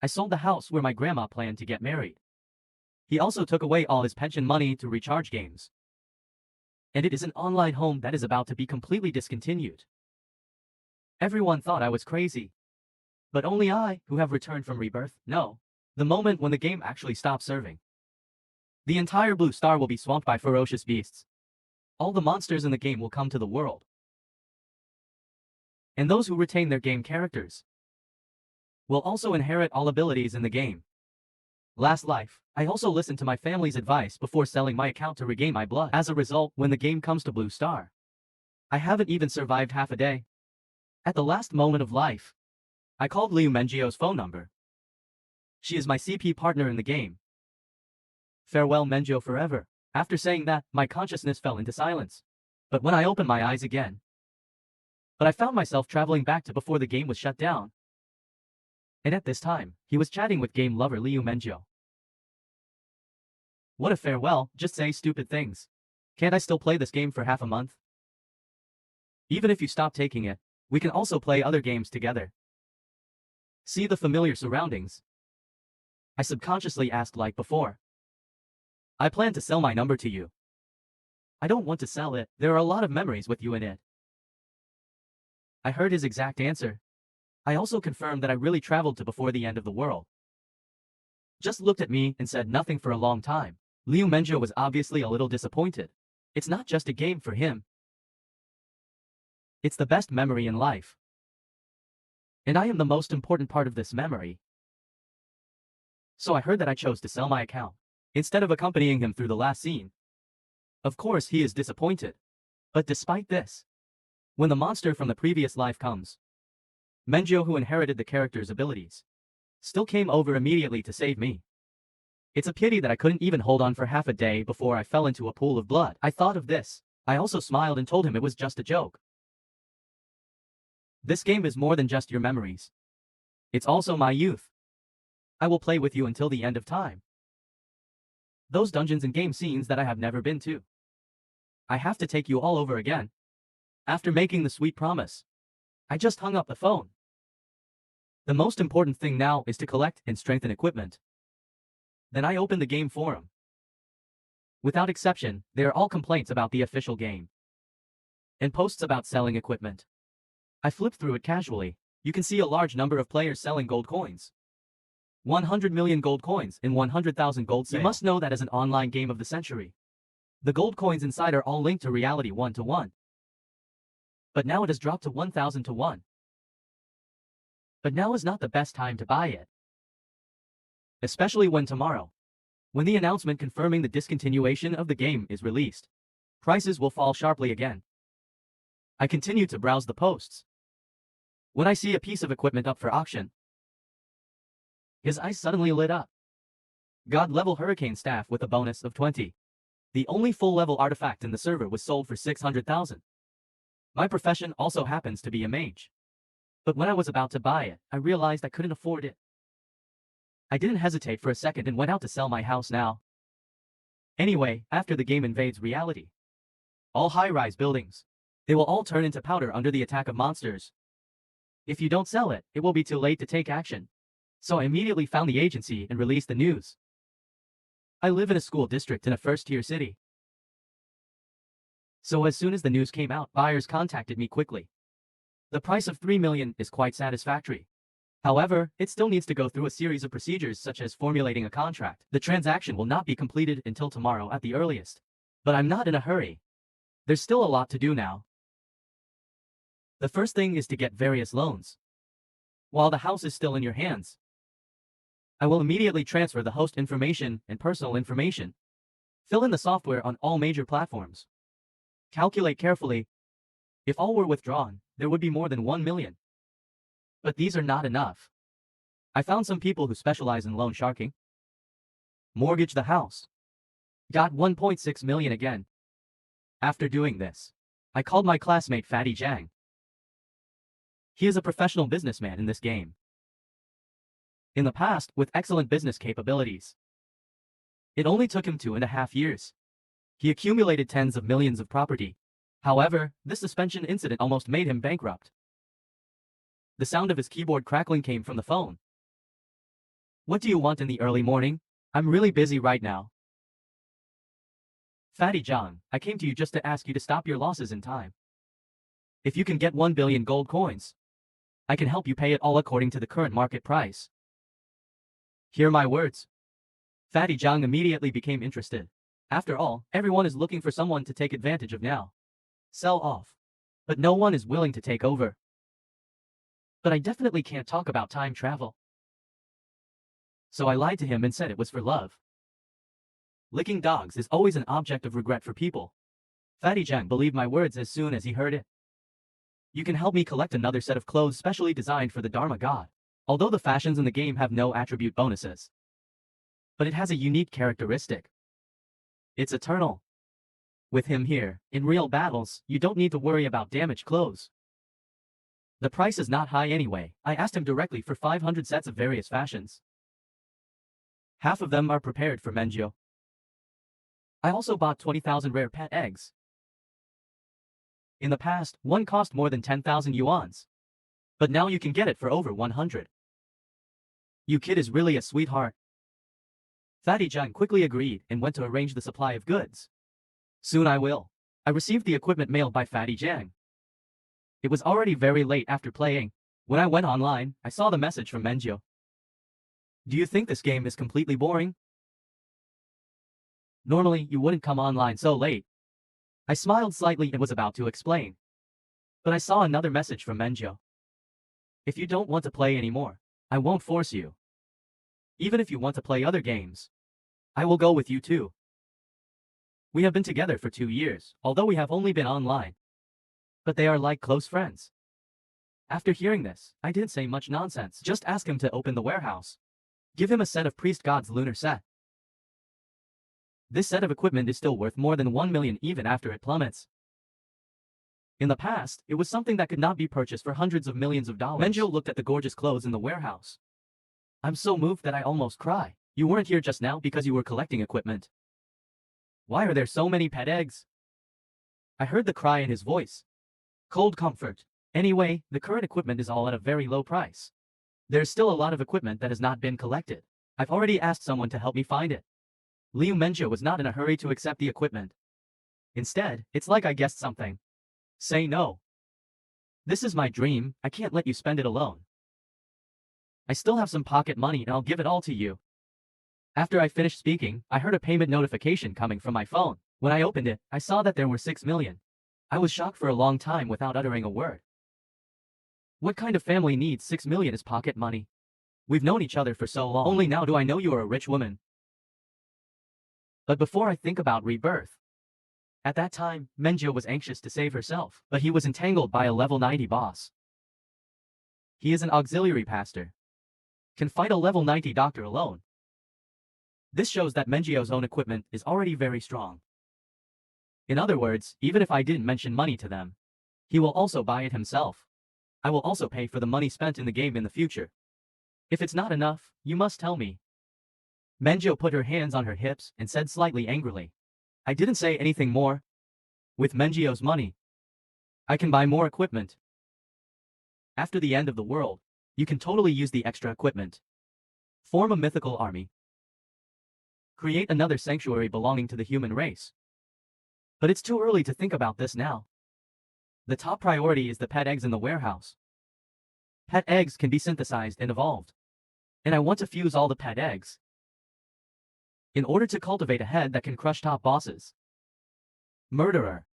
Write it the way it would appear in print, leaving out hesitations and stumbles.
I sold the house where my grandma planned to get married. He also took away all his pension money to recharge games. And it is an online home that is about to be completely discontinued. Everyone thought I was crazy. But only I, who have returned from rebirth, know. The moment when the game actually stops serving. The entire blue star will be swamped by ferocious beasts. All the monsters in the game will come to the world. And those who retain their game characters will also inherit all abilities in the game. Last life, I also listened to my family's advice before selling my account to regain my blood. As a result, when the game comes to blue star, I haven't even survived half a day. At the last moment of life, I called Liu Mengio's phone number. She is my CP partner in the game. Farewell Mengio forever. After saying that, my consciousness fell into silence. But when I opened my eyes again, I found myself traveling back to before the game was shut down. And at this time, he was chatting with game lover Liu Mengio. What a farewell, just say stupid things. Can't I still play this game for half a month? Even if you stop taking it, we can also play other games together. See the familiar surroundings. I subconsciously asked like before. I plan to sell my number to you. I don't want to sell it, there are a lot of memories with you in it. I heard his exact answer. I also confirmed that I really traveled to before the end of the world. Just looked at me and said nothing for a long time. Liu Mengio was obviously a little disappointed. It's not just a game for him. It's the best memory in life. And I am the most important part of this memory. So I heard that I chose to sell my account, instead of accompanying him through the last scene. Of course he is disappointed. But despite this, when the monster from the previous life comes, Mengio, who inherited the character's abilities, still came over immediately to save me. It's a pity that I couldn't even hold on for half a day before I fell into a pool of blood. I thought of this. I also smiled and told him it was just a joke. This game is more than just your memories. It's also my youth. I will play with you until the end of time. Those dungeons and game scenes that I have never been to. I have to take you all over again. After making the sweet promise, I just hung up the phone. The most important thing now is to collect and strengthen equipment. Then I opened the game forum. Without exception, they are all complaints about the official game. And posts about selling equipment. I flipped through it casually. You can see a large number of players selling gold coins. 100 million gold coins in 100,000 gold sale. You must know that as an online game of the century, the gold coins inside are all linked to reality 1-to-1. But now it has dropped to 1,000 to 1. But now is not the best time to buy it. Especially when tomorrow, when the announcement confirming the discontinuation of the game is released, prices will fall sharply again. I continue to browse the posts. When I see a piece of equipment up for auction, his eyes suddenly lit up. God-level hurricane staff with a bonus of 20. The only full-level artifact in the server was sold for 600,000. My profession also happens to be a mage. But when I was about to buy it, I realized I couldn't afford it. I didn't hesitate for a second and went out to sell my house now. Anyway, after the game invades reality, all high-rise buildings, they will all turn into powder under the attack of monsters. If you don't sell it, it will be too late to take action. So I immediately found the agency and released the news. I live in a school district in a first-tier city. So as soon as the news came out, buyers contacted me quickly. The price of 3 million is quite satisfactory. However, it still needs to go through a series of procedures such as formulating a contract. The transaction will not be completed until tomorrow at the earliest. But I'm not in a hurry. There's still a lot to do now. The first thing is to get various loans. While the house is still in your hands, I will immediately transfer the host information and personal information. Fill in the software on all major platforms. Calculate carefully. If all were withdrawn, there would be more than 1 million. But these are not enough. I found some people who specialize in loan sharking. Mortgage the house. Got 1.6 million again. After doing this, I called my classmate Fatty Zhang. He is a professional businessman in this game. In the past, with excellent business capabilities. It only took him 2.5 years. He accumulated tens of millions of property. However, this suspension incident almost made him bankrupt. The sound of his keyboard crackling came from the phone. What do you want in the early morning? I'm really busy right now. Fatty John, I came to you just to ask you to stop your losses in time. If you can get 1 billion gold coins, I can help you pay it all according to the current market price. Hear my words. Fatty John immediately became interested. After all, everyone is looking for someone to take advantage of now. Sell off. But no one is willing to take over. But I definitely can't talk about time travel. So I lied to him and said it was for love. Licking dogs is always an object of regret for people. Fatty John believed my words as soon as he heard it. You can help me collect another set of clothes specially designed for the Dharma god. Although the fashions in the game have no attribute bonuses. But it has a unique characteristic. It's eternal. With him here, in real battles, you don't need to worry about damaged clothes. The price is not high anyway. I asked him directly for 500 sets of various fashions. Half of them are prepared for Menjo. I also bought 20,000 rare pet eggs. In the past, one cost more than 10,000 yuans. But now you can get it for over 100. You kid is really a sweetheart. Fatty John quickly agreed and went to arrange the supply of goods. Soon I will. I received the equipment mailed by Fatty John. It was already very late after playing. When I went online, I saw the message from Menjo. Do you think this game is completely boring? Normally, you wouldn't come online so late. I smiled slightly and was about to explain. But I saw another message from Menjo. If you don't want to play anymore, I won't force you. Even if you want to play other games, I will go with you too. We have been together for 2 years, although we have only been online. But they are like close friends. After hearing this, I didn't say much nonsense. Just ask him to open the warehouse. Give him a set of Priest God's lunar set. This set of equipment is still worth more than 1 million even after it plummets. In the past, it was something that could not be purchased for hundreds of millions of dollars. Menjo looked at the gorgeous clothes in the warehouse. I'm so moved that I almost cry. You weren't here just now because you were collecting equipment. Why are there so many pet eggs? I heard the cry in his voice. Cold comfort. Anyway, the current equipment is all at a very low price. There's still a lot of equipment that has not been collected. I've already asked someone to help me find it. Liu Menjo was not in a hurry to accept the equipment. Instead, it's like I guessed something. Say no. This is my dream, I can't let you spend it alone. I still have some pocket money and I'll give it all to you. After I finished speaking, I heard a payment notification coming from my phone. When I opened it, I saw that there were 6 million. I was shocked for a long time without uttering a word. What kind of family needs 6 million as pocket money? We've known each other for so long. Only now do I know you are a rich woman. But before I think about rebirth. At that time, Menjo was anxious to save herself, but he was entangled by a level 90 boss. He is an auxiliary pastor. Can fight a level 90 doctor alone. This shows that Menjo's own equipment is already very strong. In other words, even if I didn't mention money to them, he will also buy it himself. I will also pay for the money spent in the game in the future. If it's not enough, you must tell me. Menjo put her hands on her hips and said slightly angrily. I didn't say anything more. With Menjo's money, I can buy more equipment. After the end of the world, you can totally use the extra equipment. Form a mythical army. Create another sanctuary belonging to the human race. But it's too early to think about this now. The top priority is the pet eggs in the warehouse. Pet eggs can be synthesized and evolved. And I want to fuse all the pet eggs in order to cultivate a head that can crush top bosses. Murderer.